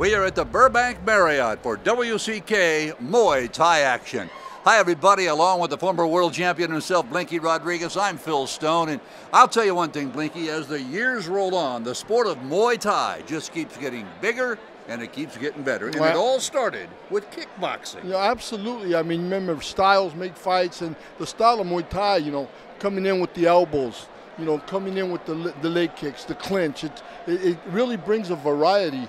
We are at the Burbank Marriott for WCK Muay Thai action. Hi, everybody. Along with the former world champion himself, Blinky Rodriguez, I'm Phil Stone. And I'll tell you one thing, Blinky, as the years roll on, the sport of Muay Thai just keeps getting bigger and it keeps getting better. And it all started with kickboxing. Yeah, absolutely. I mean, remember, styles make fights, and the style of Muay Thai, you know, coming in with the elbows, you know, coming in with the leg kicks, the clinch, it really brings a variety.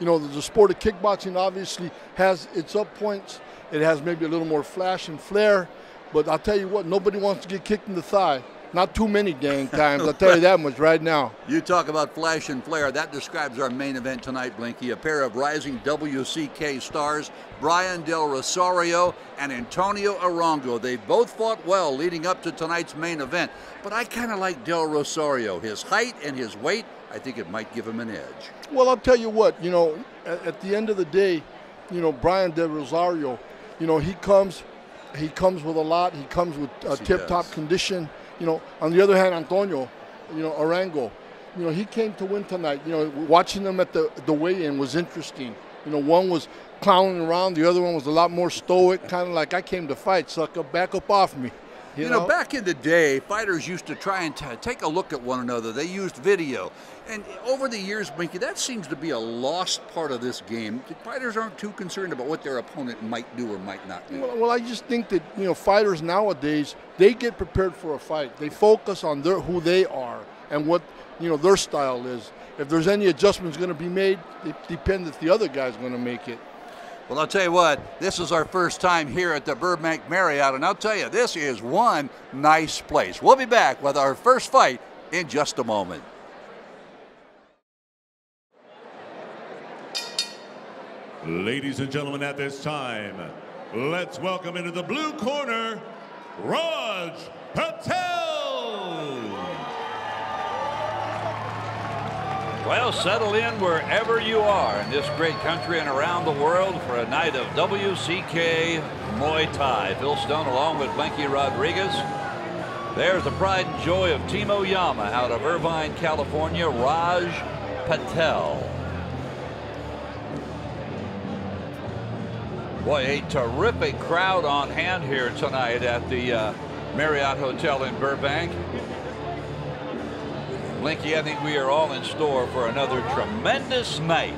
You know, the sport of kickboxing obviously has its up points. It has maybe a little more flash and flair, but I'll tell you what, nobody wants to get kicked in the thigh. Not too many dang times, I'll tell you that much right now. You talk about flash and flair. That describes our main event tonight, Blinky. A pair of rising WCK stars, Brian Del Rosario and Antonio Arango. They both fought well leading up to tonight's main event, but I kind of like Del Rosario. His height and his weight, I think it might give him an edge. Well, I'll tell you what, you know, at the end of the day, you know, Brian Del Rosario, you know, he comes with a lot. He comes with tip-top condition. You know, on the other hand, Antonio, you know, Arango, you know, he came to win tonight. You know, watching them at the weigh-in was interesting. You know, one was clowning around, the other one was a lot more stoic, kind of like, I came to fight, sucker, back up off me. You know, back in the day, fighters used to try and take a look at one another. They used video. And over the years, Blinky, that seems to be a lost part of this game. Fighters aren't too concerned about what their opponent might do or might not do. Well, I just think that, you know, fighters nowadays, they get prepared for a fight. They focus on who they are and what, you know, their style is. If there's any adjustments going to be made, it depends if the other guy's going to make it. Well, I'll tell you what, this is our first time here at the Burbank Marriott, and I'll tell you, this is one nice place. We'll be back with our first fight in just a moment. Ladies and gentlemen, at this time, let's welcome into the blue corner, Raj Patel. Well, settle in wherever you are in this great country and around the world for a night of WCK Muay Thai. Phil Stone along with Blinky Rodriguez. There's the pride and joy of Timo Yama out of Irvine, California, Raj Patel. Boy, a terrific crowd on hand here tonight at the Marriott Hotel in Burbank. Blinky, I think we are all in store for another tremendous night.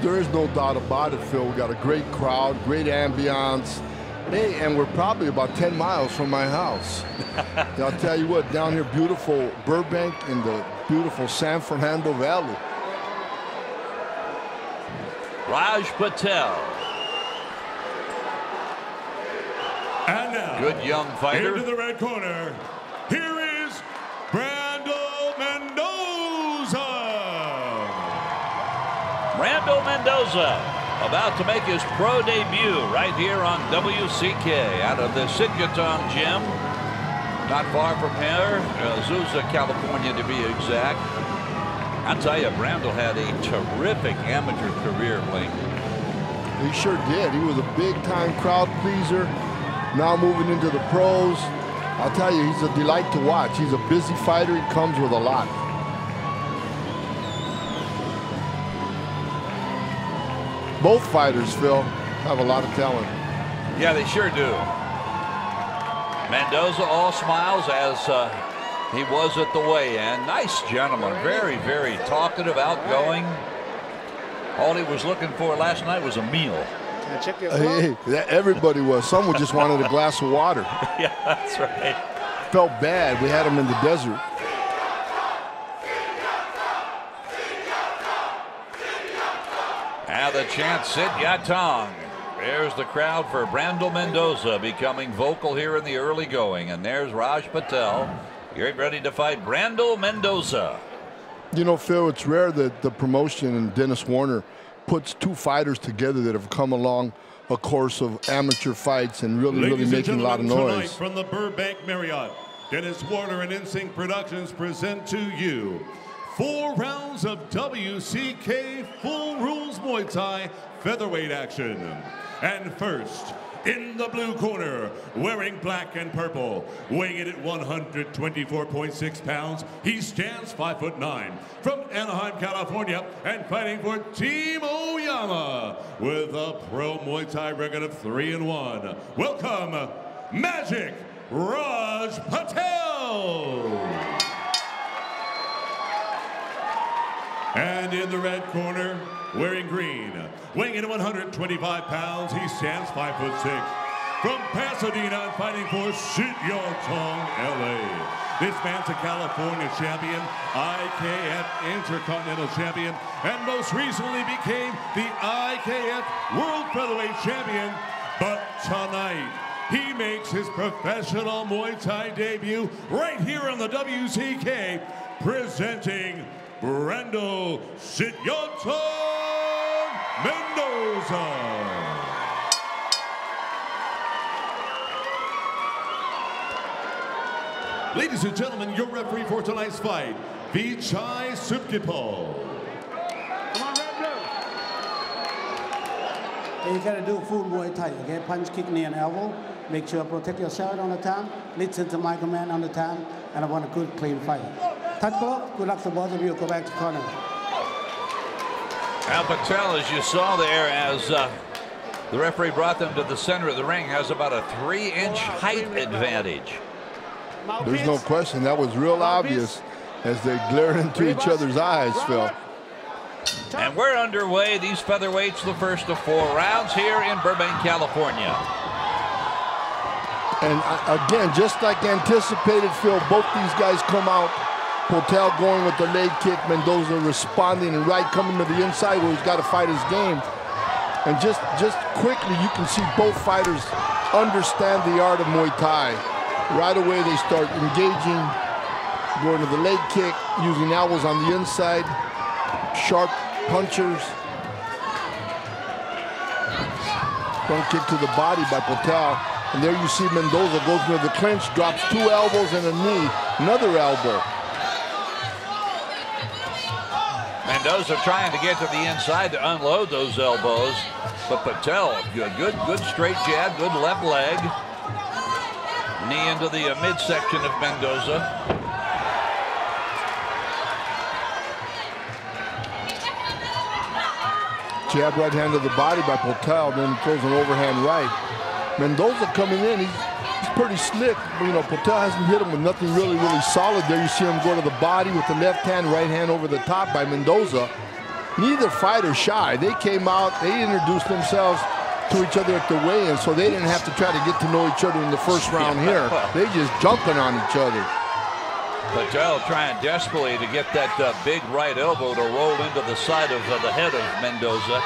There is no doubt about it, Phil. We got a great crowd, great ambiance. Hey, and we're probably about 10 miles from my house. I'll tell you what, down here, beautiful Burbank in the beautiful San Fernando Valley. Raj Patel. And now, good young fighter. Into the red corner, here is Brando Mendoza. Brando Mendoza about to make his pro debut right here on WCK out of the Sidgaton Gym. Not far from here, Azusa, California to be exact. I'll tell you, Brando had a terrific amateur career, Blink. He sure did. He was a big-time crowd pleaser. Now moving into the pros, I'll tell you, he's a delight to watch. He's a busy fighter. He comes with a lot. Both fighters, Phil, have a lot of talent. Yeah, they sure do. Mendoza all smiles as he was at the weigh-in. Nice gentleman, very, very talkative, outgoing. All he was looking for last night was a meal. Hey, everybody was. Someone just wanted a glass of water. Yeah, that's right. Felt bad. We had him in the desert. Now the chant, Sit Yatong. There's the crowd for Brando Mendoza becoming vocal here in the early going. And there's Raj Patel. You're ready to fight Brando Mendoza. You know, Phil, it's rare that the promotion and Dennis Warner puts two fighters together that have come along a course of amateur fights and really making a lot of noise. Tonight from the Burbank Marriott, Dennis Warner and Insync Productions present to you 4 rounds of WCK Full Rules Muay Thai featherweight action. And first, in the blue corner, wearing black and purple, weighing in at 124.6 pounds, he stands 5'9", from Anaheim, California, and fighting for Timo Oyama with a pro Muay Thai record of 3-1. Welcome, Magic Raj Patel. And in the red corner, wearing green, weighing in at 125 pounds, he stands 5'6". From Pasadena and fighting for Shityatong, LA. This man's a California champion, IKF Intercontinental Champion, and most recently became the IKF World Featherweight Champion. But tonight, he makes his professional Muay Thai debut right here on the WCK, presenting Brando Shityatong Mendoza. Ladies and gentlemen, your referee for tonight's fight, Vichai Supkipal. Come on, Red Blue. You gotta do full Muay Thai, okay? Punch, kick, knee, and elbow. Make sure protect yourself on the time. Listen to my command on the time. And I want a good, clean fight. Touch glove. Good luck to both of you. Go back to corner. Al Patel, as you saw there, as the referee brought them to the center of the ring, has about a 3-inch height advantage. There's no question. That was real obvious as they glared into each other's eyes, Phil. And we're underway. These featherweights, the first of 4 rounds here in Burbank, California. And again, just like anticipated, Phil, both these guys come out. Patel going with the leg kick, Mendoza responding, and Wright coming to the inside where he's got to fight his game. And just quickly, you can see both fighters understand the art of Muay Thai. Right away, they start engaging, going to the leg kick, using elbows on the inside, sharp punchers. Front kick to the body by Patel. And there you see Mendoza goes into the clinch, drops 2 elbows and a knee, another elbow. Mendoza trying to get to the inside to unload those elbows, but Patel, good straight jab, good left leg. Knee into the midsection of Mendoza. Jab right hand to the body by Patel, then throws an overhand right. Mendoza coming in, he's pretty slick. You know, Patel hasn't hit him with nothing really solid there. You see him go to the body with the left hand, right hand over the top by Mendoza. Neither fighter shy. They came out, they introduced themselves to each other at the weigh-in, so they didn't have to try to get to know each other in the first round here. They just jumping on each other. Patel trying desperately to get that big right elbow to roll into the side of the head of Mendoza.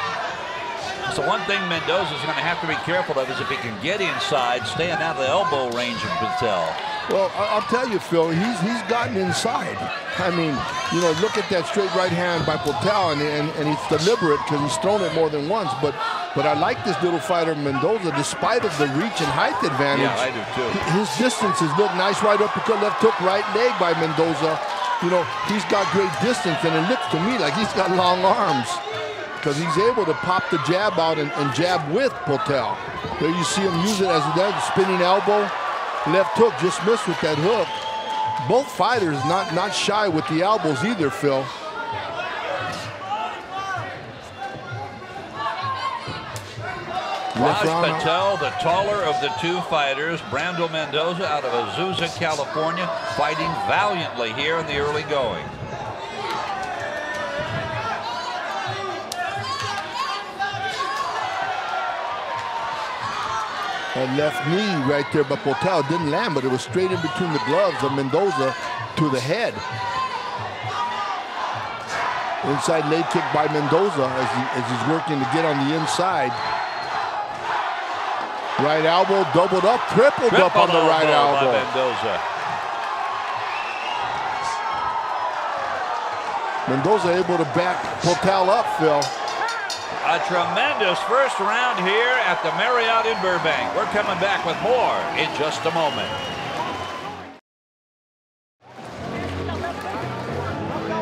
So one thing Mendoza's going to have to be careful of is if he can get inside, staying out of the elbow range of Patel. Well, I'll tell you, Phil, he's gotten inside. I mean, you know, look at that straight right hand by Patel, and it's deliberate because he's thrown it more than once. But I like this little fighter, Mendoza, despite of the reach and height advantage. Yeah, I do too. His distances look nice. Right uppercut, left hook, right leg by Mendoza. You know, he's got great distance, and it looks to me like he's got long arms because he's able to pop the jab out and jab with Patel. There you see him use it as that spinning elbow. Left hook, just missed with that hook. Both fighters not shy with the elbows either, Phil. Raj Patel, the taller of the 2 fighters. Brando Mendoza out of Azusa, California, fighting valiantly here in the early going. That left knee right there by Patel didn't land, but it was straight in between the gloves of Mendoza to the head. Inside leg kick by Mendoza as he's working to get on the inside. Right elbow doubled up, tripled up on the right elbow. By Mendoza. Mendoza able to back Patel up, Phil. A tremendous first round here at the Marriott in Burbank. We're coming back with more in just a moment.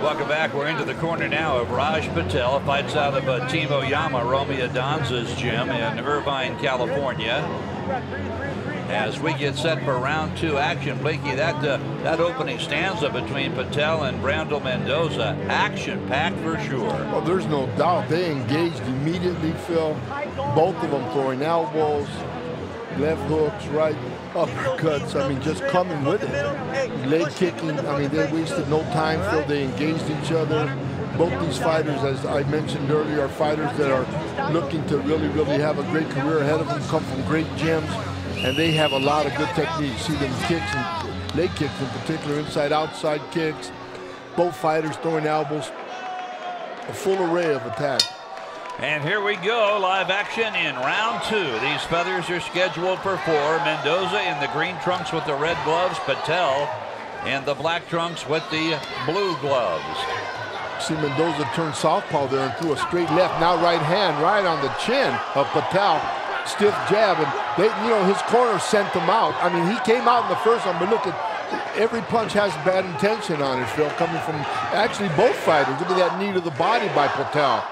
Welcome back. We're into the corner now of Raj Patel. Fights out of Team Oyama, Romeo Danza's gym in Irvine, California. as we get set for round 2 action. Blinky, that opening stanza between Patel and Brandel Mendoza, action-packed for sure. Well, there's no doubt. They engaged immediately, Phil. Both of them throwing elbows, left hooks, right uppercuts. I mean, just coming with it. Leg kicking. I mean, they wasted no time, Phil. They engaged each other. Both these fighters, as I mentioned earlier, are fighters that are looking to really, really have a great career ahead of them, come from great gyms, and they have a lot of good technique. See them kicks, and leg kicks in particular, inside-outside kicks. Both fighters throwing elbows. A full array of attack. And here we go, live action in round 2. These feathers are scheduled for 4. Mendoza in the green trunks with the red gloves. Patel in the black trunks with the blue gloves. See Mendoza turn southpaw there and threw a straight left. Now right hand right on the chin of Patel. Stiff jab, and they, his corner sent him out. I mean, he came out in the first one, but look at every punch has bad intention on it, Phil, coming from actually both fighters. Look at that knee to the body by Patel.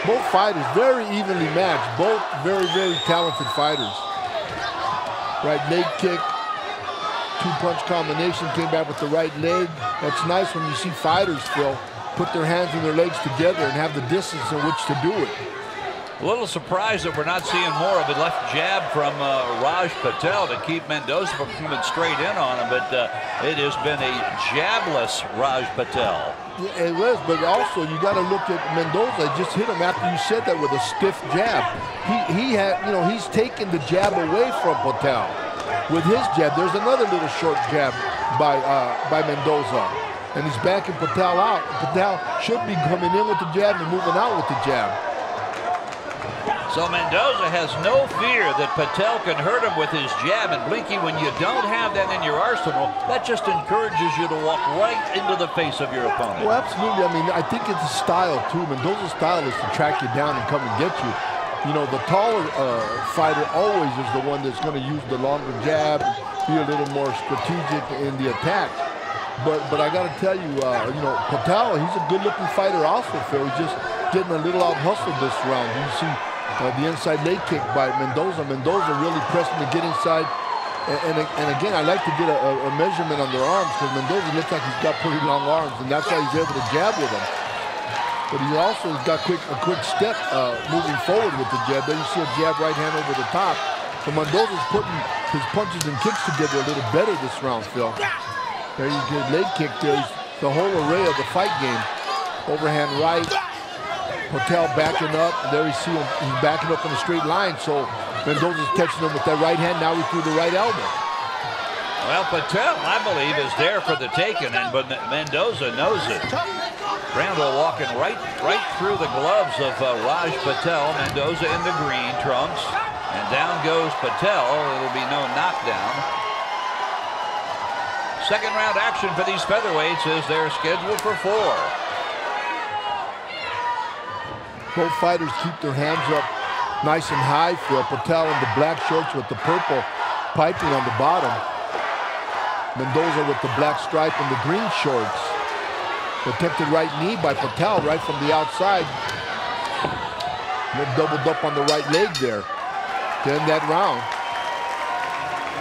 Both fighters very evenly matched. Both very, very talented fighters. Right leg kick. 2-punch combination, came back with the right leg. That's nice when you see fighters, Phil, put their hands and their legs together and have the distance in which to do it. A little surprised that we're not seeing more of a left jab from Raj Patel to keep Mendoza from coming straight in on him, but it has been a jabless Raj Patel. Yeah, it was, but also you got to look at Mendoza. Just hit him after you said that with a stiff jab. He's taken the jab away from Patel with his jab. There's another little short jab by Mendoza, and he's backing Patel out. Patel should be coming in with the jab and moving out with the jab. So Mendoza has no fear that Patel can hurt him with his jab. And Blinky, when you don't have that in your arsenal, that just encourages you to walk right into the face of your opponent. Well, absolutely. I mean, I think it's a style, too. Mendoza's style is to track you down and come and get you. The taller fighter always is the one that's going to use the longer jab, be a little more strategic in the attack. But I got to tell you, Patel, he's a good-looking fighter also, Phil. He's just getting a little out-hustled this round. You see the inside leg kick by Mendoza. Mendoza really pressing to get inside. And again, I like to get a measurement on their arms, because Mendoza looks like he's got pretty long arms, and that's why he's able to jab with them. But he also has got a quick step moving forward with the jab. There you see a jab right hand over the top. So Mendoza's putting his punches and kicks together a little better this round, Phil. There you go, leg kick there. The whole array of the fight game. Overhand right. Patel backing up. There you see him. He's backing up in a straight line. So Mendoza's catching him with that right hand. Now he threw the right elbow. Well, Patel, I believe, is there for the taking, but Mendoza knows it. Brandel walking right through the gloves of Raj Patel. Mendoza in the green trunks. And down goes Patel. It'll be no knockdown. Second round action for these featherweights is they're scheduled for 4. Both fighters keep their hands up nice and high, Phil. Patel in the black shorts with the purple piping on the bottom. Mendoza with the black stripe and the green shorts. Protected right knee by Patel right from the outside. And doubled up on the right leg there to end that round.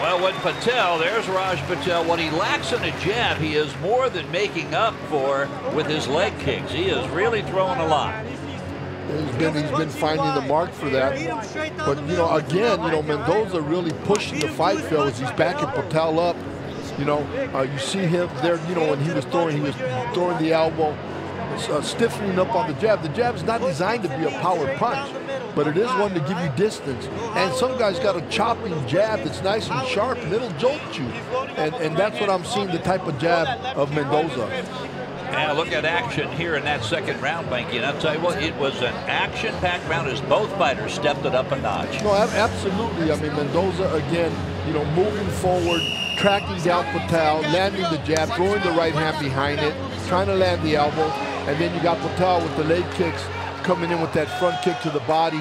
Well, when Patel, there's Raj Patel, what he lacks in a jab, he is more than making up for with his leg kicks. He is really throwing a lot. He's been finding the mark for that. But, again, Mendoza really pushing the fight, Phil, as he's backing Patel up. You see him there, when he was throwing the elbow, stiffening up on the jab. The jab's not designed to be a power punch, but it is one to give you distance. And some guys got a chopping jab that's nice and sharp, and it'll jolt you. And that's what I'm seeing, the type of jab of Mendoza. And look at action here in that second round, Blinky. And I'll tell you what, it was an action-packed round as both fighters stepped it up a notch. No, absolutely. I mean, Mendoza, again, moving forward, tracking down Patel, landing the jab, throwing the right hand behind it, trying to land the elbow. And then you got Patel with the leg kicks, coming in with that front kick to the body.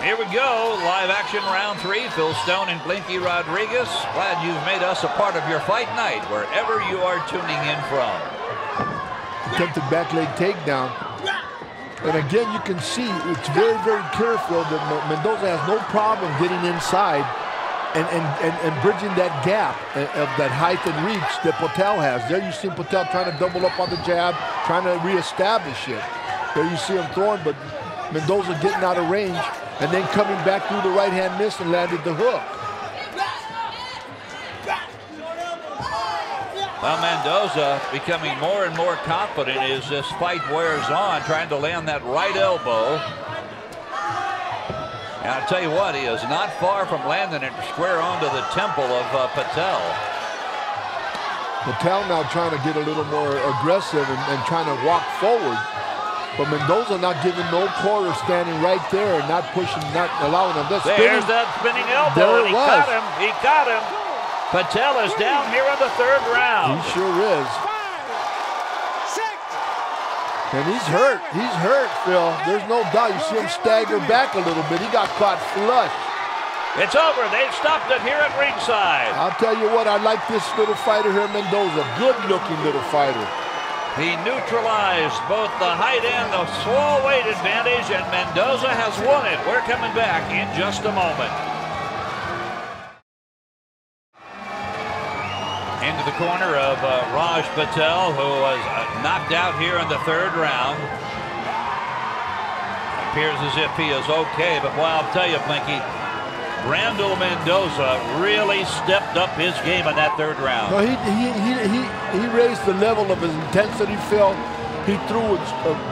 Here we go, live action round 3. Phil Stone and Blinky Rodriguez. Glad you've made us a part of your fight night, wherever you are tuning in from. Attempted back leg takedown. And again, you can see it's very, very careful that Mendoza has no problem getting inside and bridging that gap of that height and reach that Patel has. There you see Patel trying to double up on the jab, trying to reestablish it. There you see him throwing, but Mendoza getting out of range and then coming back through the right-hand miss and landed the hook. Well, Mendoza becoming more and more confident as this fight wears on, trying to land that right elbow. And I'll tell you what, he is not far from landing it square onto the temple of Patel. Patel now trying to get a little more aggressive and trying to walk forward. But Mendoza not giving no quarter, standing right there and not pushing, not allowing him. There's that spinning elbow. There and he caught him. He caught him. Patel is down here in the third round. He sure is. And he's hurt. He's hurt, Phil. There's no doubt. You see him stagger back a little bit. He got caught flush. It's over. They've stopped it here at ringside. I'll tell you what, I like this little fighter here, Mendoza. Good-looking little fighter. He neutralized both the height and the small weight advantage, and Mendoza has won it. We're coming back in just a moment. Into the corner of Raj Patel, who was knocked out here in the third round. Appears as if he is okay, but boy, I'll tell you, Blinky, Brandel Mendoza really stepped up his game in that third round. No, he raised the level of his intensity, Phil. He threw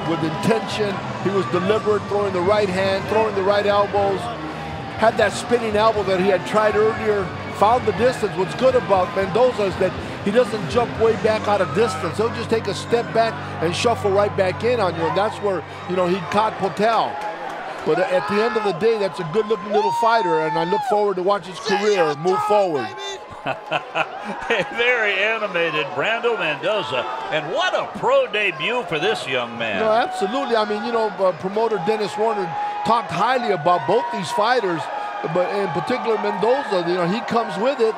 with intention. He was deliberate, throwing the right hand, throwing the right elbows. Had that spinning elbow that he had tried earlier. Found the distance. What's good about Mendoza is that he doesn't jump way back out of distance. He'll just take a step back and shuffle right back in on you. And that's where, you know, he caught Patel. But at the end of the day, that's a good-looking little fighter, and I look forward to watch his career move forward. Very animated Brandel Mendoza, and what a pro debut for this young man. No, absolutely. I mean, you know, promoter Dennis Warner talked highly about both these fighters, but in particular Mendoza. You know, he comes with it,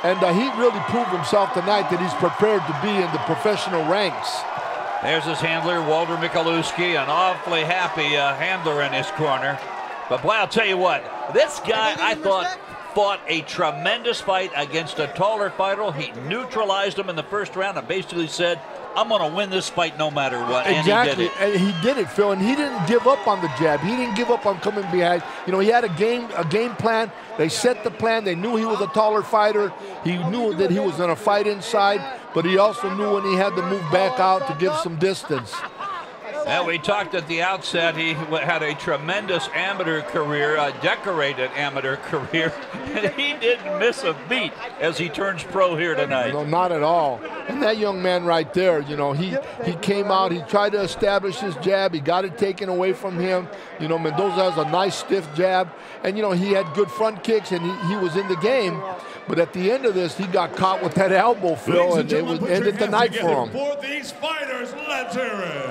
and he really proved himself tonight that he's prepared to be in the professional ranks. There's his handler, Walter Michalewski, an awfully happy handler in his corner. But boy, I'll tell you what, this guy, I thought, fought a tremendous fight against a taller fighter. He neutralized him in the first round and basically said, I'm going to win this fight no matter what. Exactly, and he did it. And he did it, Phil, and he didn't give up on the jab. He didn't give up on coming behind. You know, he had a game plan. They set the plan. They knew he was a taller fighter. He knew that he was going to fight inside, but he also knew when he had to move back out to give some distance. Well, we talked at the outset, he had a tremendous amateur career, a decorated amateur career, and he didn't miss a beat as he turns pro here tonight. No, not at all. And that young man right there, you know, he came out, he tried to establish his jab, he got it taken away from him. You know, Mendoza has a nice stiff jab, and, you know, he had good front kicks, and he was in the game. But at the end of this, he got caught with that elbow, Phil, and it ended the night for him. For these fighters, let's hear it.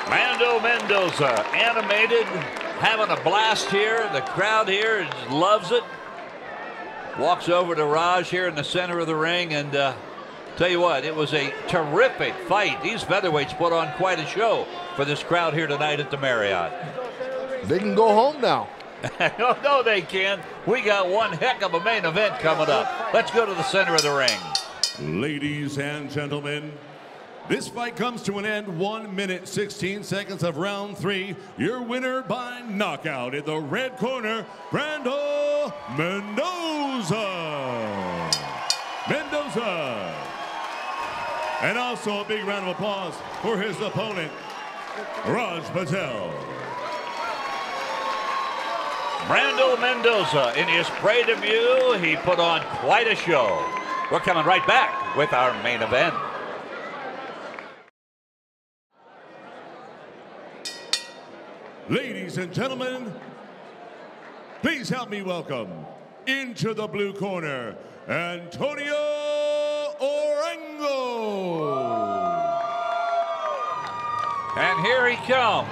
Brandel Mendoza, animated, having a blast here. The crowd here loves it. Walks over to Raj here in the center of the ring, and tell you what, it was a terrific fight. These featherweights put on quite a show for this crowd here tonight at the Marriott. They can go home now. No, they can. We got one heck of a main event coming up. Let's go to the center of the ring. Ladies and gentlemen, this fight comes to an end 1 minute 16 seconds of round 3. Your winner by knockout in the red corner, Brandel Mendoza. And also a big round of applause for his opponent, Raj Patel. Brandel Mendoza, in his pro debut, he put on quite a show. We're coming right back with our main event. Ladies and gentlemen, please help me welcome into the blue corner, Antonio Arango. And here he comes.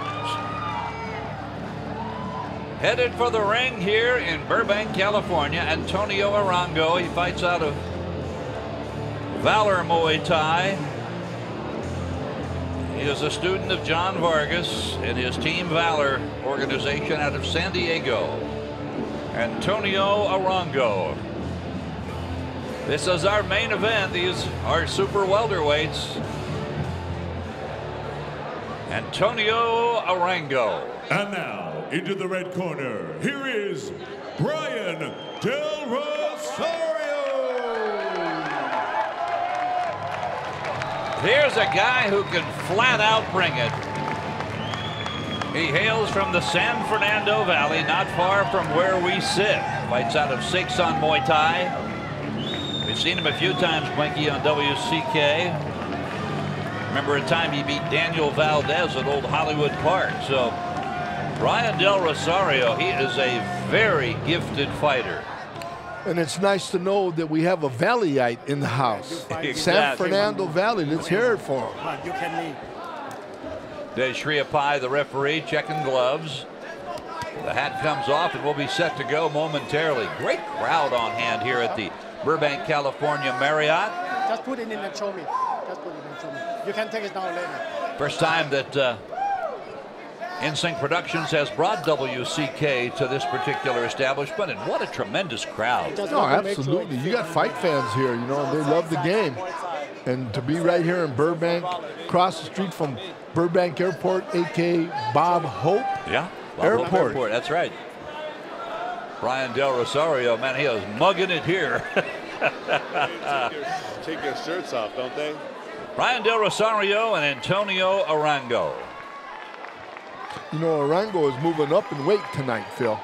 Headed for the ring here in Burbank, California, Antonio Arango. He fights out of Valor Muay Thai. He is a student of John Vargas and his Team Valor organization out of San Diego. Antonio Arango. This is our main event. These are super welterweights. Antonio Arango. And now, into the red corner, here is Brian Del Rosario. Here's a guy who can flat out bring it. He hails from the San Fernando Valley, not far from where we sit. Fights out of 6 on Muay Thai. We've seen him a few times, Blinky, on WCK. Remember a time he beat Daniel Valdez at Old Hollywood Park. So Brian Del Rosario, he is a very gifted fighter. And it's nice to know that we have a Valleyite in the house. Exactly. San Fernando Valley, let's hear it for him. Des Shriapai, the referee, checking gloves. The hat comes off and we'll be set to go momentarily. Great crowd on hand here at the Burbank, California Marriott. Just put it in and show me. Just put it in and show me. You can take it down later. First time that InSync Productions has brought WCK to this particular establishment, and what a tremendous crowd. No, absolutely. You got fight fans here, you know, and they love the game. And to be right here in Burbank, across the street from Burbank Airport, a.k.a. Bob Hope. Yeah, Bob Hope Airport, that's right. Brian Del Rosario, man, he is mugging it here. Take their shirts off, don't they? Brian Del Rosario and Antonio Arango. You know, Arango is moving up in weight tonight, Phil.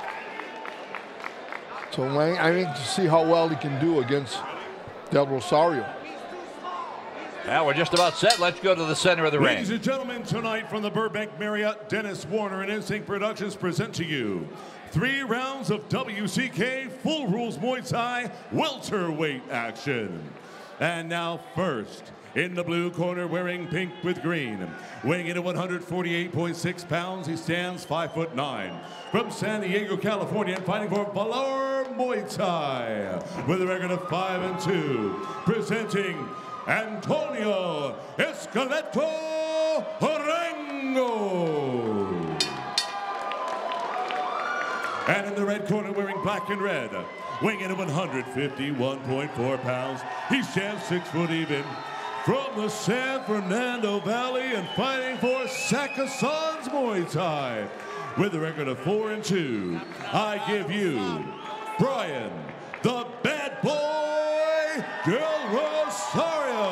So I need to see how well he can do against Del Rosario. Now we're just about set. Let's go to the center of the ring. Ladies and gentlemen, tonight from the Burbank Marriott, Dennis Warner and InSync Productions present to you 3 rounds of WCK Full Rules Muay Thai welterweight action. And now first, in the blue corner, wearing pink with green, weighing in at 148.6 pounds, he stands 5'9". From San Diego, California, and fighting for Valor Muay Thai, with a record of 5-2, presenting Antonio Esqueleto Arango. And in the red corner, wearing black and red, weighing in at 151.4 pounds, he stands 6 foot even. From the San Fernando Valley and fighting for Sakasans Muay Thai, with a record of 4-2, I give you Brian, the Bad Boy Del Rosario.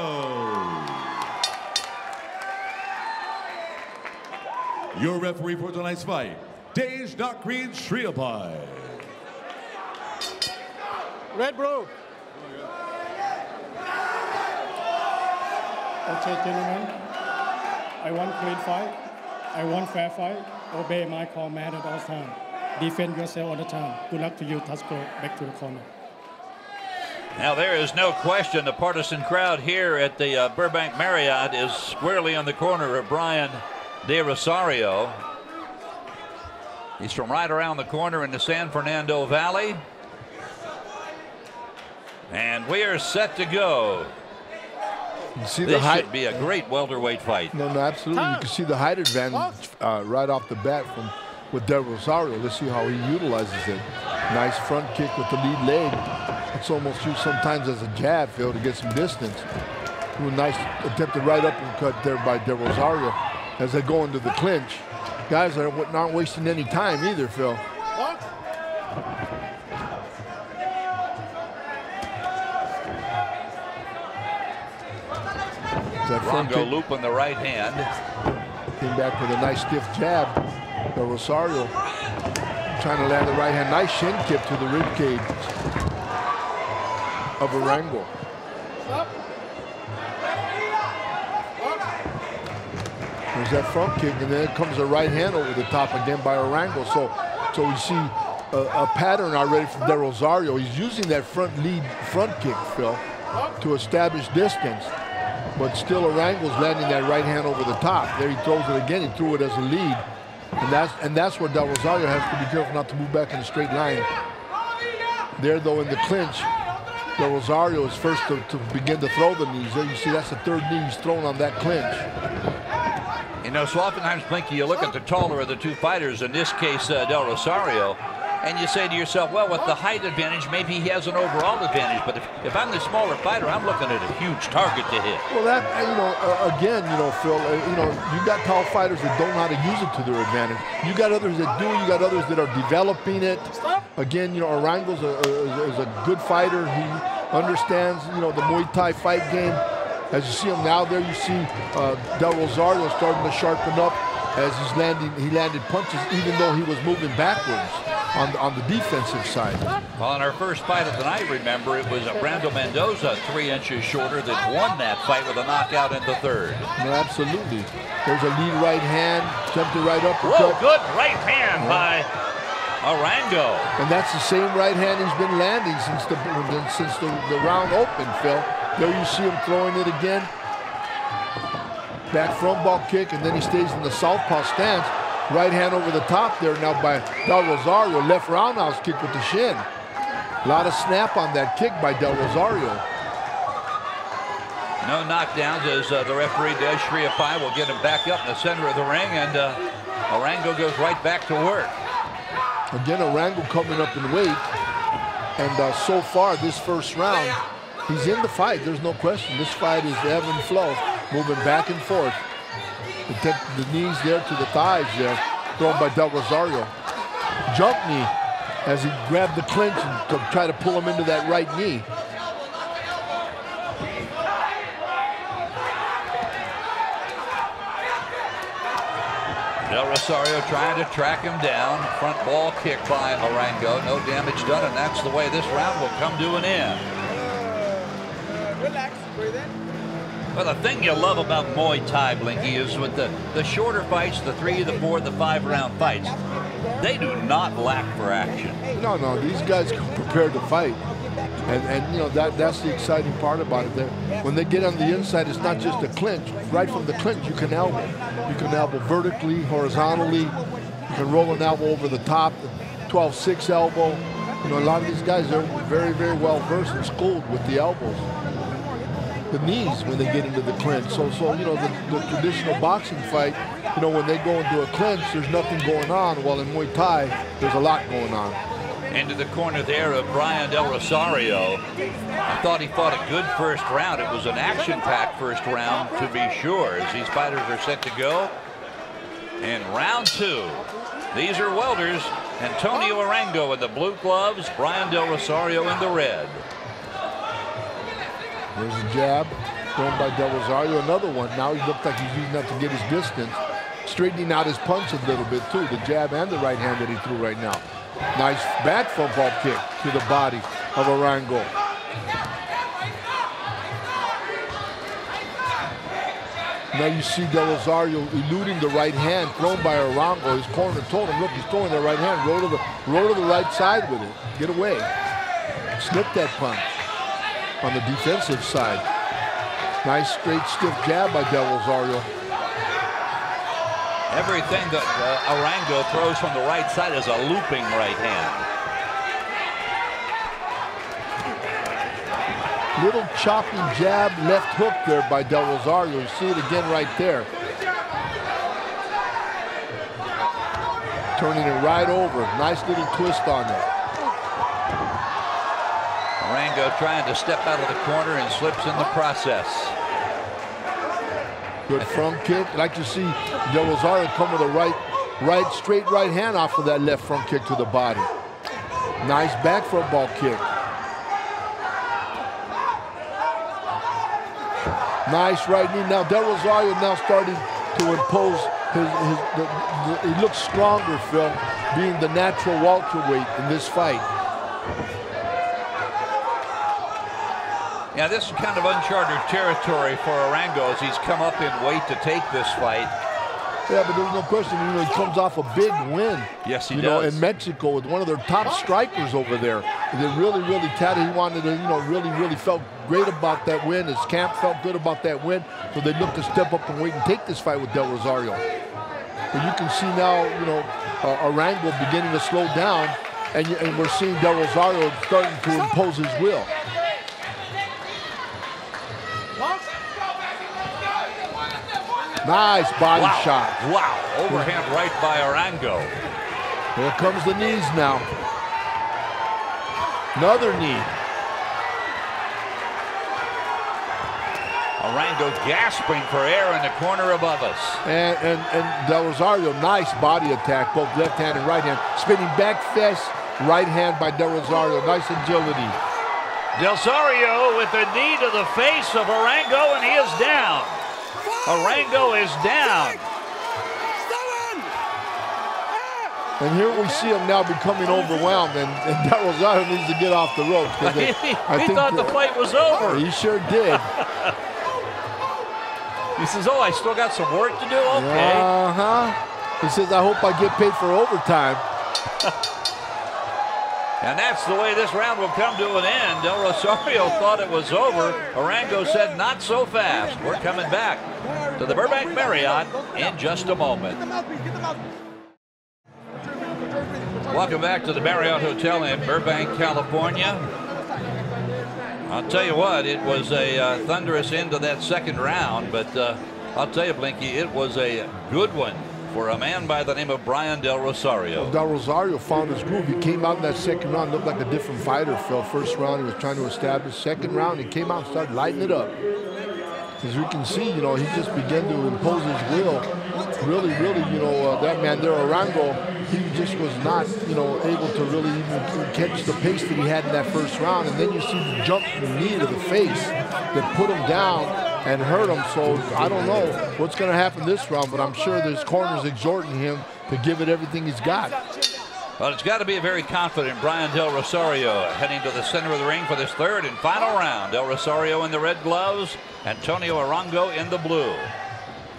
Your referee for tonight's fight, Des Shriapai. Red Bro. Okay, gentlemen, I want clean fight. I want fair fight. Obey my command at all times. Defend yourself all the time. Good luck to you, Tasco. Back to the corner. Now there is no question the partisan crowd here at the Burbank Marriott is squarely on the corner of Brian De Rosario. He's from right around the corner in the San Fernando Valley. And we are set to go. You see this should be a great welterweight fight. No, absolutely. You can see the height advantage right off the bat with Del Rosario. Let's see how he utilizes it. Nice front kick with the lead leg. It's almost used sometimes as a jab, Phil, to get some distance. A nice attempted right uppercut there by Del Rosario as they go into the clinch. Guys are not wasting any time either, Phil. Arango loop on the right hand. Came back with a nice stiff jab. Del Rosario trying to land the right hand. Nice shin kick to the rib cage of Arango. There's that front kick, and then it comes a right hand over the top again by Arango. So we see a pattern already from Del Rosario. He's using that front kick, Phil, to establish distance. But still Arango's landing that right hand over the top. There he throws it again. He threw it as a lead. And that's where Del Rosario has to be careful not to move back in a straight line. There, though, in the clinch, Del Rosario is first to begin to throw the knees. There you see that's the third knee he's thrown on that clinch. You know, so oftentimes, Blinky, you look at the taller of the two fighters, in this case, Del Rosario, and you say to yourself, well, with the height advantage, maybe he has an overall advantage. But if I'm the smaller fighter, I'm looking at a huge target to hit. Well, that, you know, again, you know, Phil, you know, you got tall fighters that don't know how to use it to their advantage. You got others that do. You got others that are developing it. Again, you know, Arango's is a good fighter. He understands, you know, the Muay Thai fight game. As you see him now there, you see Del Rosario starting to sharpen up as he landed punches, even though he was moving backwards on the defensive side. Well, in our first fight of the night, remember, it was Brando Mendoza, 3 inches shorter, that won that fight with a knockout in the third. No, absolutely. There's a lead right hand, jumped it right up. Whoa, good right hand by Arango. And that's the same right hand he's been landing since the round opened, Phil. There you see him throwing it again. Back front ball kick, and then he stays in the southpaw stance. Right hand over the top there now by Del Rosario. Left roundhouse kick with the shin. A lot of snap on that kick by Del Rosario. No knockdowns as the referee Des Shriappai will get him back up in the center of the ring, and Arango goes right back to work. Again, Arango coming up in weight, and so far this first round, he's in the fight. There's no question. This fight is ebb and flow, moving back and forth. The knees there to the thighs there, thrown by Del Rosario. Jump knee as he grabbed the clinch and to try to pull him into that right knee. Del Rosario trying to track him down. Front ball kick by Arango. No damage done, and that's the way this round will come to an end. Relax, breathe in. Well, the thing you love about Muay Thai, Blinky, is with the shorter fights, the 3, the 4, the 5-round fights, they do not lack for action. No, these guys come prepared to fight. And you know, that's the exciting part about it. When they get on the inside, it's not just a clinch. Right from the clinch, you can elbow. You can elbow vertically, horizontally. You can roll an elbow over the top, 12-6 elbow. You know, a lot of these guys are very, very well versed and schooled with the elbows. The knees when they get into the clinch. So you know, the traditional boxing fight, you know, when they go into a clinch, there's nothing going on. While in Muay Thai, there's a lot going on. Into the corner there of Brian Del Rosario. I thought he fought a good first round. It was an action-packed first round, to be sure, as these fighters are set to go. In round 2, these are welders. Antonio Arango in the blue gloves, Brian Del Rosario in the red. There's a jab thrown by Del Rosario. Another one. Now he looks like he's using that to get his distance. Straightening out his punch a little bit, too. The jab and the right hand that he threw right now. Nice back front ball kick to the body of Arango. Now you see Del Rosario eluding the right hand thrown by Arango. His corner told him, look, he's throwing the right hand. Roll to the right side with it. Get away. Slip that punch on the defensive side. Nice straight stiff jab by Del Rosario. Everything that Arango throws from the right side is a looping right hand. Little choppy jab, left hook there by Del Rosario. You see it again right there. Turning it right over. Nice little twist on it. Arango trying to step out of the corner and slips in the process. Good front kick. Like you see Del Rosario come with a straight right hand off of that left front kick to the body. Nice back front ball kick. Nice right knee. Now Del Rosario now starting to impose he looks stronger, Phil, being the natural welterweight in this fight. Yeah, this is kind of uncharted territory for Arango as he's come up in weight to take this fight. Yeah, but there's no question, you know, he comes off a big win. Yes, he does. You know, in Mexico with one of their top strikers over there. They really, really touted. He wanted to, you know, really felt great about that win. His camp felt good about that win. So they looked to step up and wait and take this fight with Del Rosario. But you can see now, you know, Arango beginning to slow down, and we're seeing Del Rosario starting to impose his will. Nice body Wow. shot. Wow. Overhand right by Arango. Here comes the knees now. Another knee. Arango gasping for air in the corner above us. And Del Rosario, nice body attack, both left hand and right hand. Spinning back fist, right hand by Del Rosario. Nice agility. Del Rosario with a knee to the face of Arango, and he is down. Arango is down. And here we see him now becoming overwhelmed, and Del Rosario needs to get off the ropes. He thought the fight was over. He sure did. He says, oh, I still got some work to do? Okay. He says, I hope I get paid for overtime. And that's the way this round will come to an end. Del Rosario thought it was over. Arango said, not so fast. We're coming back to the Burbank Marriott in just a moment. Welcome back to the Marriott Hotel in Burbank, California. I'll tell you what, it was a thunderous end to that second round, but I'll tell you, Blinky, it was a good one for a man by the name of Brian Del Rosario. Well, Del Rosario found his groove. He came out in that second round, looked like a different fighter, Phil. First round, he was trying to establish. Second round, he came out and started lighting it up. As you can see, you know, he just began to impose his will. Really, you know, that man there, Arango, he just was not, you know, able to really even catch the pace that he had in that first round. And then you see the jump knee to the face that put him down and hurt him. So I don't know what's going to happen this round, but I'm sure there's corners exhorting him to give it everything he's got. Well, it's got to be a very confident Brian Del Rosario heading to the center of the ring for this third and final round. Del Rosario in the red gloves, Antonio Arango in the blue.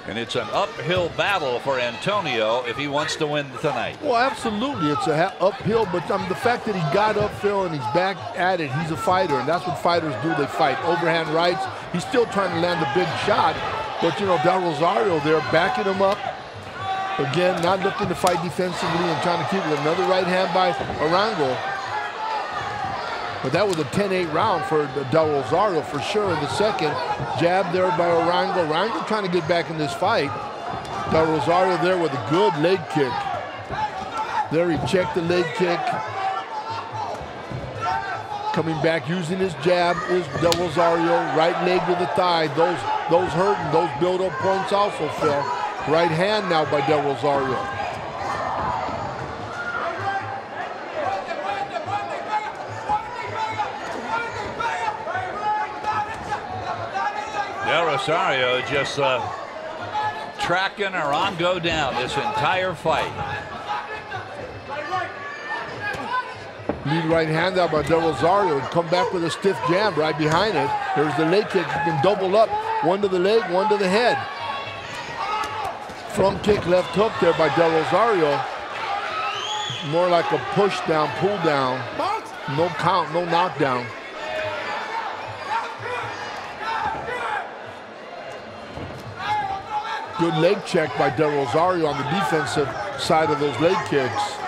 And it's an uphill battle for Antonio if he wants to win tonight. Well, absolutely. It's a uphill, but the fact that he got up, Phil, and he's back at it, he's a fighter, and that's what fighters do. They fight. Overhand rights. He's still trying to land a big shot, but, you know, Del Rosario there backing him up. Again, not looking to fight defensively and trying to keep it. Another right hand by Arango. But that was a 10-8 round for Del Rosario for sure. In the second, jab there by Arango. Arango trying to get back in this fight. Del Rosario there with a good leg kick. There he checked the leg kick. Coming back using his jab is Del Rosario. Right leg to the thigh. Those hurt and those build-up points also, Phil. Right hand now by Del Rosario. Del Rosario just tracking Arango down this entire fight. Lead right hand out by Del Rosario. Come back with a stiff jab right behind it. There's the leg kick. You can double up. One to the leg, one to the head. Front kick, left hook there by Del Rosario. More like a push down, pull down. No count, no knockdown. Good leg check by Del Rosario on the defensive side of those leg kicks.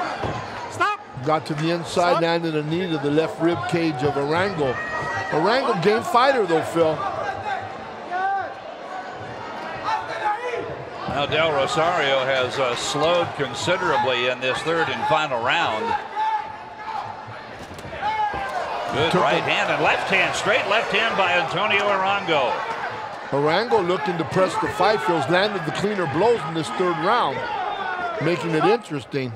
Stop. Got to the inside, landed a knee to the left rib cage of Arango. Arango game fighter though, Phil. Now Del Rosario has slowed considerably in this third and final round. Good right hand and left hand, straight left hand by Antonio Arango. Arango looking to press the fight. Phil's landed the cleaner blows in this third round, making it interesting.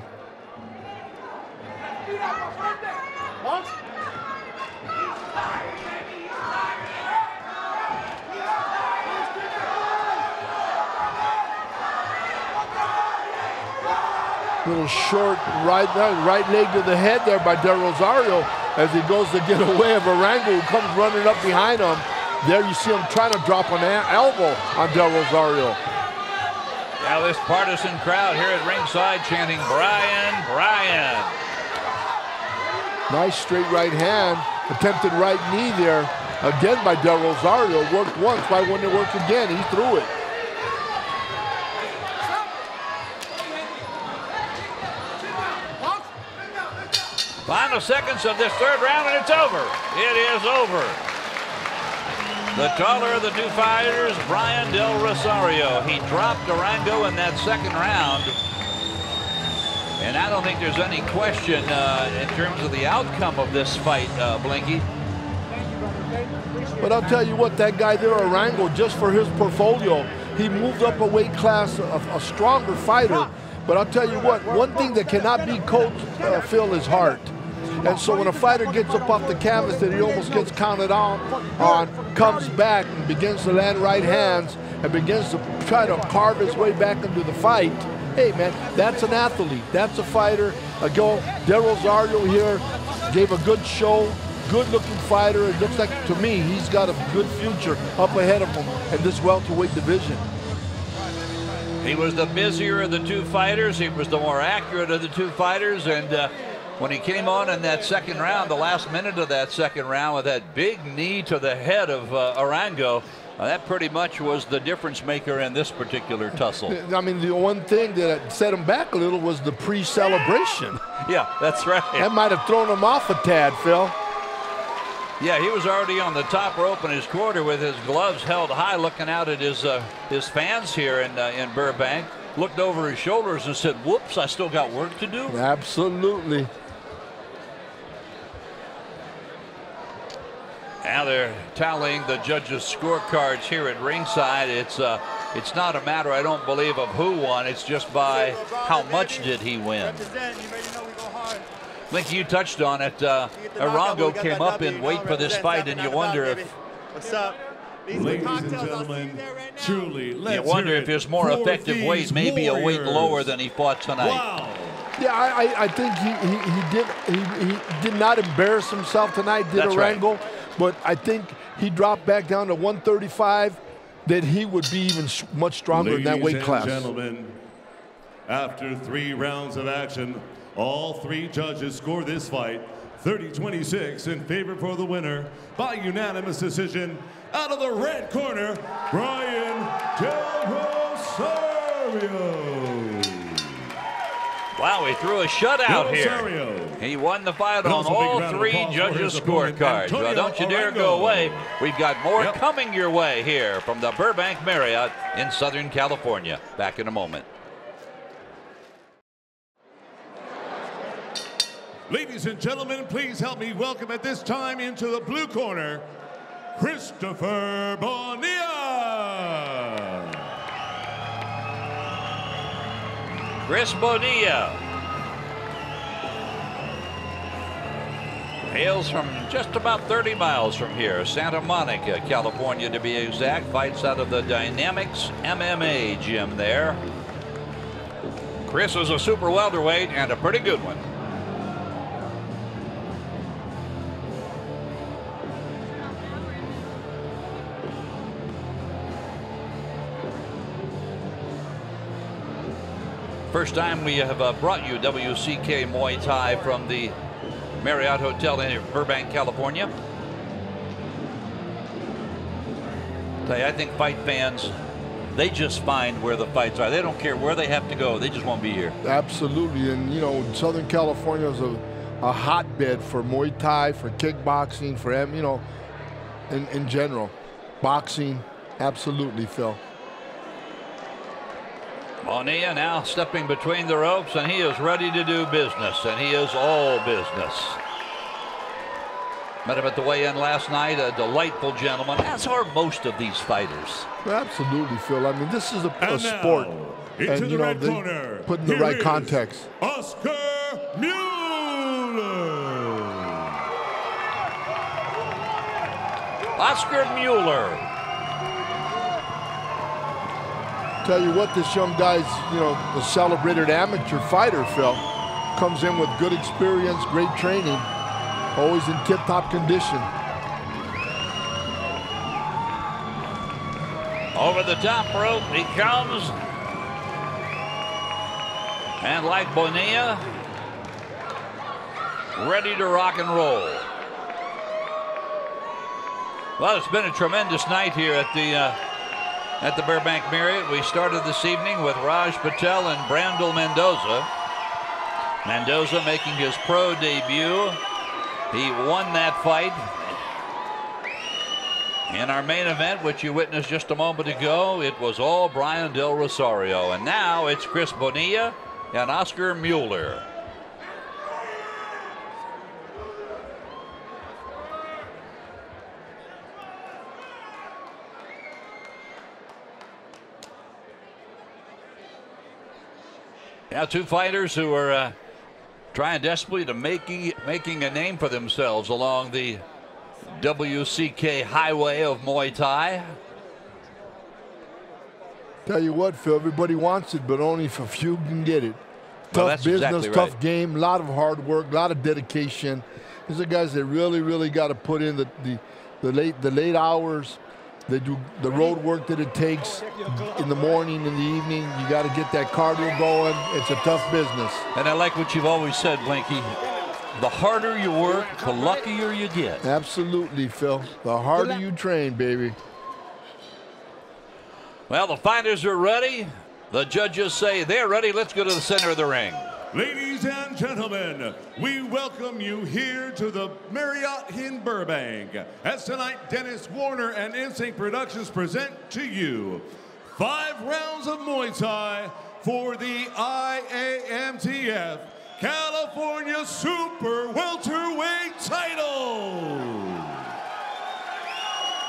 Little short right leg to the head there by Del Rosario as he goes to get away of Arango, who comes running up behind him. There you see him trying to drop an elbow on Del Rosario. Now this partisan crowd here at ringside chanting, Brian, Brian. Nice straight right hand. Attempted right knee there. Again by Del Rosario. Worked once. Why wouldn't it work again? He threw it. Final seconds of this third round and it's over. It is over. The taller of the two fighters, Brian Del Rosario. He dropped Arango in that second round. And I don't think there's any question in terms of the outcome of this fight, Blinky. But I'll tell you what, that guy there, Arango, just for his portfolio, he moved up a weight class, a stronger fighter. But I'll tell you what, one thing that cannot be coached, Phil, is heart. And so when a fighter gets up off the canvas that he almost gets counted on, comes back and begins to land right hands and begins to try to carve his way back into the fight, hey, man, that's an athlete. That's a fighter. Del Rosario here gave a good show, good-looking fighter. It looks like, to me, he's got a good future up ahead of him in this welterweight division. He was the busier of the two fighters. He was the more accurate of the two fighters. And when he came on in that second round, the last minute of that second round, with that big knee to the head of Arango, that pretty much was the difference maker in this particular tussle. I mean, the one thing that set him back a little was the pre-celebration. Yeah, that's right. That might have thrown him off a tad, Phil. Yeah, he was already on the top rope in his quarter with his gloves held high, looking out at his fans here in Burbank. Looked over his shoulders and said, whoops, I still got work to do. Absolutely. Now they're tallying the judges' scorecards here at ringside. It's not a matter, I don't believe, of who won. It's just by how much did he win. Link, you touched on it. Arango came up in weight for this fight, and you wonder if... What's up? Ladies and gentlemen, truly, you wonder if his more effective weight may be a weight lower than he fought tonight. Wow. Yeah, I think he did not embarrass himself tonight, did Arango. Right. But I think he dropped back down to 135, that he would be even much stronger in that weight class. Ladies and gentlemen, after 3 rounds of action, all 3 judges score this fight 30-26 in favor for the winner by unanimous decision. Out of the red corner, Brian Del Rosario. Wow, he threw a shutout here. He won the fight on all 3 judges' scorecards. Well, don't you dare go away. We've got more coming your way here from the Burbank Marriott in Southern California. Back in a moment. Ladies and gentlemen, please help me welcome at this time into the blue corner, Christopher Bonilla. Chris Bonilla hails from just about 30 miles from here, Santa Monica, California to be exact. Fights out of the Dynamics MMA gym there. Chris is a super welterweight and a pretty good one. First time we have brought you WCK Muay Thai from the Marriott Hotel in Burbank, California. I think fight fans, they just find where the fights are. They don't care where they have to go. They just want to be here. Absolutely. And, you know, Southern California is a hotbed for Muay Thai, for kickboxing, for, you know, in general. Boxing, absolutely, Phil. Bonilla now stepping between the ropes, and he is ready to do business, and he is all business. Met him at the weigh-in last night, a delightful gentleman, as are most of these fighters. Absolutely, Phil. I mean, this is a sport, and, you know, they put in the right context. Oscar Mueller. Oscar Mueller. Tell you what, this young guy's, you know, a celebrated amateur fighter, Phil. Comes in with good experience, great training, always in tip-top condition. Over the top rope he comes. And like Bonilla, ready to rock and roll. Well, it's been a tremendous night here at the Burbank Marriott. We started this evening with Raj Patel and Brandel Mendoza. Mendoza making his pro debut. He won that fight. In our main event, which you witnessed just a moment ago, it was all Brian Del Rosario. And now it's Chris Bonilla and Oscar Mueller. Now, two fighters who are trying desperately to making a name for themselves along the WCK highway of Muay Thai. Tell you what, Phil, everybody wants it, but only if a few can get it. Well, Tough business, exactly right. tough game, a lot of hard work, a lot of dedication. These are guys that really got to put in the late hours. They do the road work that it takes in the morning, in the evening. You got to get that cardio going. It's a tough business. And I like what you've always said, Blinky. The harder you work, the luckier you get. Absolutely, Phil. The harder you train, baby. Well, the fighters are ready. The judges say they're ready. Let's go to the center of the ring. Ladies and gentlemen, we welcome you here to the Marriott in Burbank. As tonight, Dennis Warner and Instinct Productions present to you 5 rounds of Muay Thai for the IAMTF California Super Welterweight title.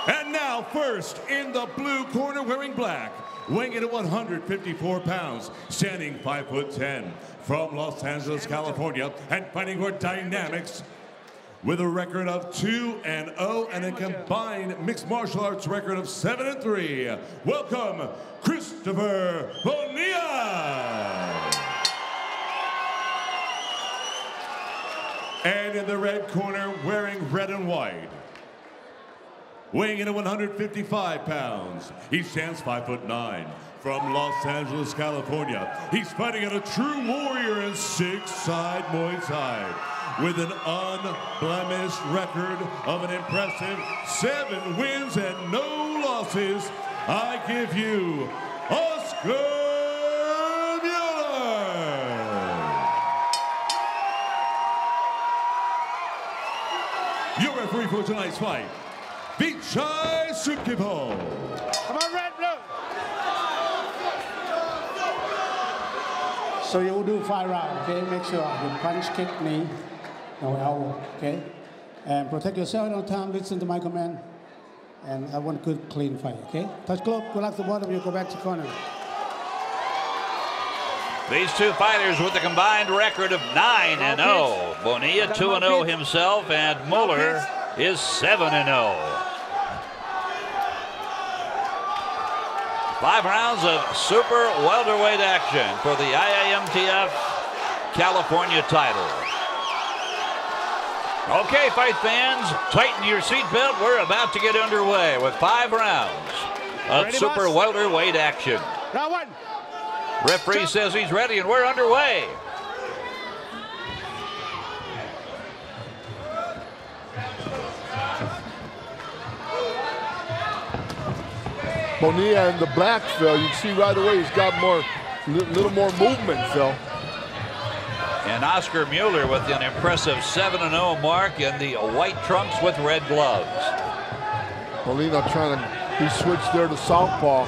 And now, first in the blue corner, wearing black, weighing in at 154 pounds, standing 5'10", from Los Angeles, California, and fighting for Dynamics with a record of 2-0 and a combined mixed martial arts record of 7-3. Welcome, Christopher Bonilla. And in the red corner, wearing red and white, weighing in at 155 pounds, he stands 5'9", from Los Angeles, California. He's fighting at a true warrior in 6-side Muay Thai with an unblemished record of an impressive 7 wins and no losses. I give you Oscar Mueller. Your referee for tonight's fight, Vichai Sukipo. Come on, red, blue. So you will do 5 rounds, okay? Make sure you punch, kick, knee, no elbow, okay? And protect yourself on time, listen to my command. And I want a good, clean fight, okay? Touch glove, good luck to both of you, go back to corner. These two fighters with a combined record of 9-0. Bonilla 2-0 himself, and Mueller is 7-0. 5 rounds of super welterweight action for the IAMTF California title. Okay, fight fans, tighten your seatbelt. We're about to get underway with 5 rounds of super welterweight action. Round 1. Referee says he's ready, and we're underway. Bonilla in the black, Phil. You can see right away he's got little more movement, Phil. And Oscar Mueller with an impressive 7-0 mark in the white trunks with red gloves. Molina trying to, he switched there to southpaw,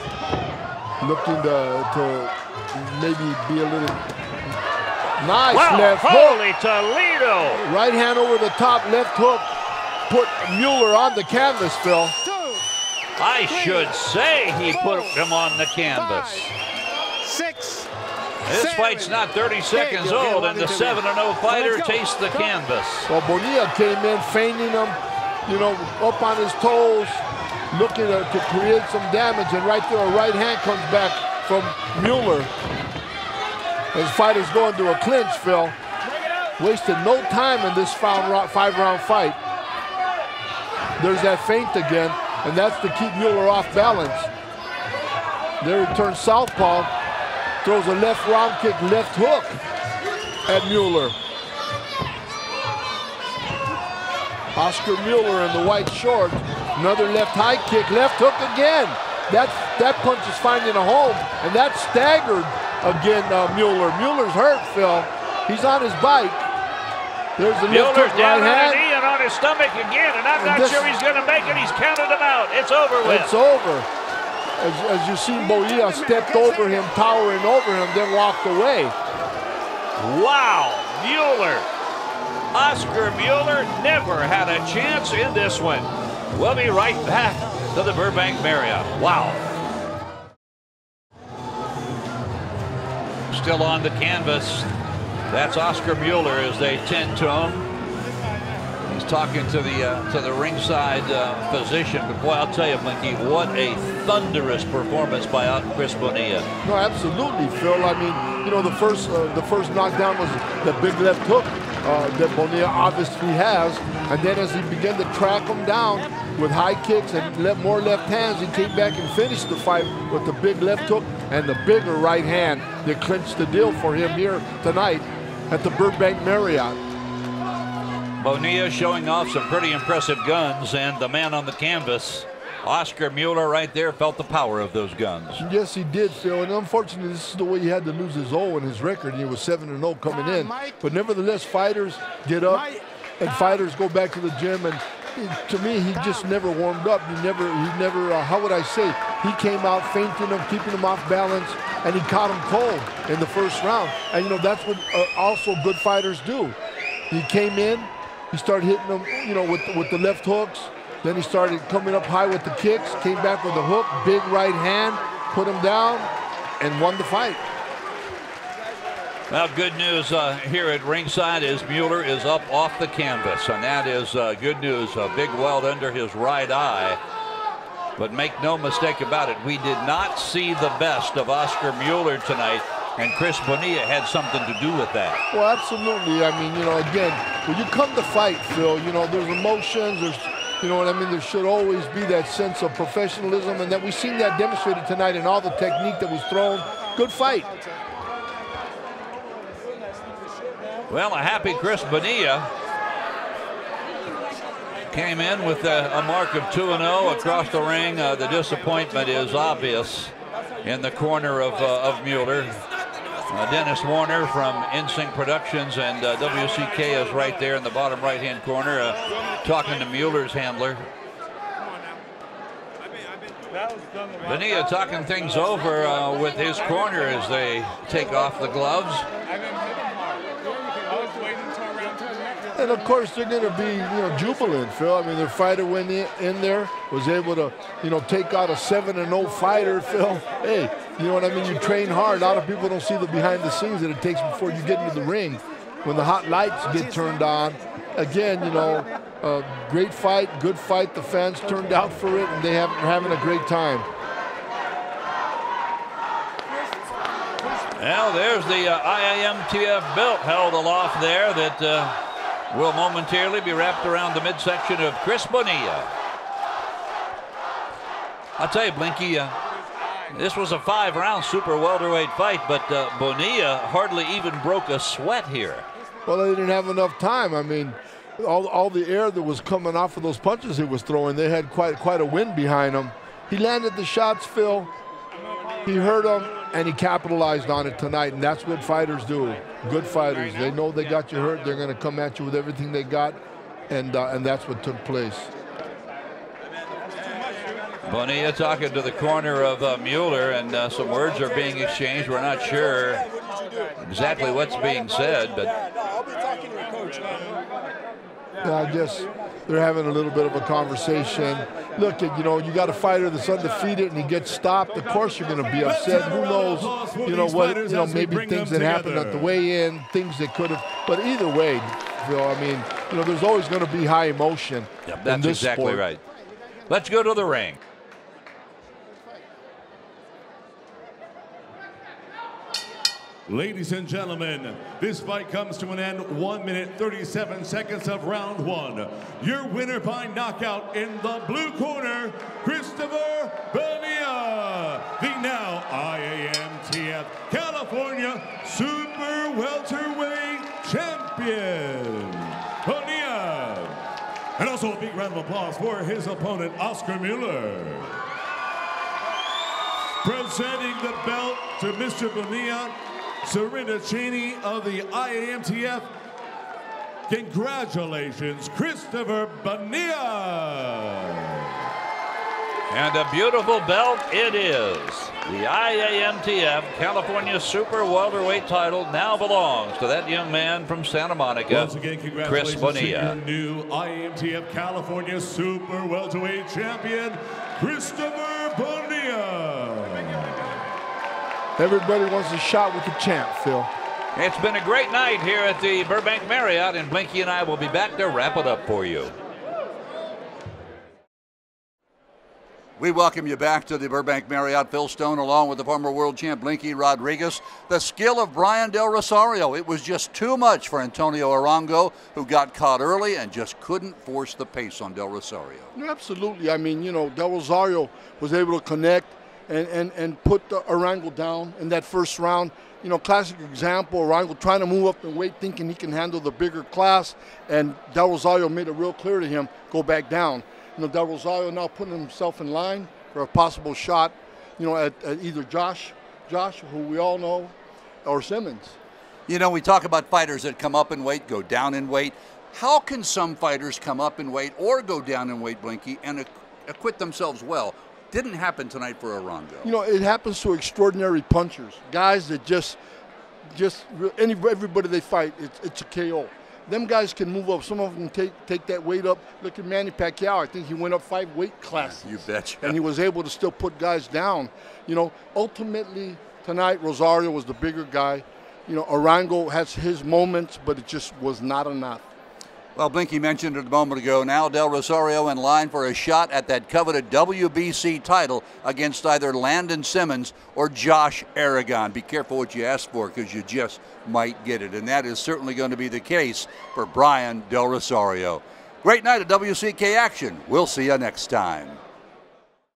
looking to maybe be a little nice. Wow, left holy hook. Toledo! Right hand over the top, left hook, put Mueller on the canvas, Phil. I should say he put him on the canvas. 5, 6. This fight's not 30 seconds old, and the 7-0 fighter tastes the canvas. Well, Bonilla came in, feigning him, you know, up on his toes, looking to create some damage, and right there, a right hand comes back from Mueller. His fighter's going to a clinch, Phil. Wasted no time in this 5-round fight. There's that feint again, and that's to keep Mueller off balance. There he turns southpaw, throws a left round kick, left hook at Mueller. Oscar Mueller in the white shorts, another left high kick, left hook again. That punch is finding a home, and that staggered again Mueller. Mueller's hurt, Phil. He's on his bike. There's the Mueller's left hook, down right on hand. a knee and on his stomach again, and I'm not sure he's going to make it. He's counted him out. It's over with. It's over. As you see, Bonilla stepped over him, towering over him, then walked away. Wow, Mueller. Oscar Mueller never had a chance in this one. We'll be right back to the Burbank Marriott. Wow. Still on the canvas. That's Oscar Mueller as they tend to him. He's talking to the ringside physician. But boy, I'll tell you, Blinky, what a thunderous performance by Chris Bonilla. No, absolutely, Phil. I mean, you know, the first knockdown was the big left hook that Bonilla obviously has, and then as he began to track him down with high kicks and more left hands, he came back and finished the fight with the big left hook and the bigger right hand that clinched the deal for him here tonight at the Burbank Marriott. Bonilla showing off some pretty impressive guns, and the man on the canvas, Oscar Mueller, right there, felt the power of those guns. Yes, he did, Phil, and unfortunately, this is the way he had to lose his O in his record. He was 7-0 coming in, but nevertheless, fighters get up and fighters go back to the gym, and to me, he just never warmed up. He never, how would I say, he came out feinting him, keeping him off balance, and he caught him cold in the first round. And, you know, that's what also good fighters do. He came in, he started hitting him, you know, with the left hooks. Then he started coming up high with the kicks, came back with a hook, big right hand, put him down, and won the fight. Well, good news here at ringside is Mueller is up off the canvas, and that is good news. A big welt under his right eye. But make no mistake about it, we did not see the best of Oscar Mueller tonight, and Chris Bonilla had something to do with that. Well, absolutely. I mean, you know, again, when you come to fight, Phil, you know, there's emotions, there's, you know what I mean, there should always be that sense of professionalism, and that we've seen that demonstrated tonight in all the technique that was thrown. Good fight. Well, a happy Chris Bonilla came in with a mark of 2-0 across the ring. The disappointment is obvious in the corner of Mueller. Dennis Warner from Insync Productions and WCK is right there in the bottom right-hand corner talking to Mueller's handler. Bonilla talking things over with his corner as they take off the gloves. And of course, they're going to be, you know, jubilant, Phil. I mean, their fighter went in there, was able to, you know, take out a 7-0 fighter, Phil. Hey, you know what I mean? You train hard. A lot of people don't see the behind the scenes that it takes before you get into the ring. When the hot lights get turned on, again, you know, great fight, good fight. The fans turned out for it, and they're having a great time. Well, there's the IAMTF belt held aloft there that will momentarily be wrapped around the midsection of Chris Bonilla. I'll tell you, Blinky, this was a 5-round super welterweight fight, but Bonilla hardly even broke a sweat here. Well, they didn't have enough time. I mean, all the air that was coming off of those punches he was throwing, they had quite a wind behind him. He landed the shots, Phil. He hurt them, and he capitalized on it tonight, and that's what fighters do. Good fighters. They know they got you hurt. They're going to come at you with everything they got, and that's what took place. Bonilla talking to the corner of Mueller, and some words are being exchanged. We're not sure exactly what's being said, but yeah, I guess they're having a little bit of a conversation. Look, you know, you got a fighter that's undefeated and he gets stopped. Of course you're going to be upset. Who knows, you know, what, you know, maybe things that happened at the weigh-in, things that could have. But either way, Phil, I mean, you know, there's always going to be high emotion. Yep, that's exactly right. Let's go to the ring. Ladies and gentlemen, this fight comes to an end 1 minute 37 seconds of round one. Your winner by knockout in the blue corner, Christopher Bonilla, the now IAMTF California Super Welterweight Champion. Bonilla. And also a big round of applause for his opponent, Oscar Mueller. Presenting the belt to Mr. Bonilla, Serena Cheney of the IAMTF Congratulations, Christopher Bonilla. And a beautiful belt it is. The IAMTF California Super Welterweight title now belongs to that young man from Santa Monica, Once again, Chris congratulations Bonilla. to your new IAMTF California Super Welterweight champion, Christopher Bonilla. Everybody wants a shot with the champ, Phil. It's been a great night here at the Burbank Marriott, and Blinky and I will be back to wrap it up for you. We welcome you back to the Burbank Marriott. Phil Stone along with the former world champ Blinky Rodriguez. The skill of Brian Del Rosario. It was just too much for Antonio Arango, who got caught early and just couldn't force the pace on Del Rosario. No, absolutely. I mean, you know, Del Rosario was able to connect and put Arango down in that first round. You know, classic example, Arango trying to move up in weight, thinking he can handle the bigger class, and Del Rosario made it real clear to him, go back down. You know, Del Rosario now putting himself in line for a possible shot, you know, at either Josh, who we all know, or Simmons. You know, we talk about fighters that come up in weight, go down in weight. How can some fighters come up in weight or go down in weight, Blinky, and acquit themselves well? Didn't happen tonight for Arango. You know, it happens to extraordinary punchers, guys that everybody they fight, it's a KO. Them guys can move up. Some of them take that weight up. Look at Manny Pacquiao. I think he went up 5 weight classes. You betcha. And he was able to still put guys down. You know, ultimately tonight Rosario was the bigger guy. You know, Arango has his moments, but it just was not enough. Well, Blinky mentioned it a moment ago. Now Del Rosario in line for a shot at that coveted WBC title against either Landon Simmons or Josh Aragon. Be careful what you ask for, because you just might get it. And that is certainly going to be the case for Brian Del Rosario. Great night of WCK action. We'll see you next time.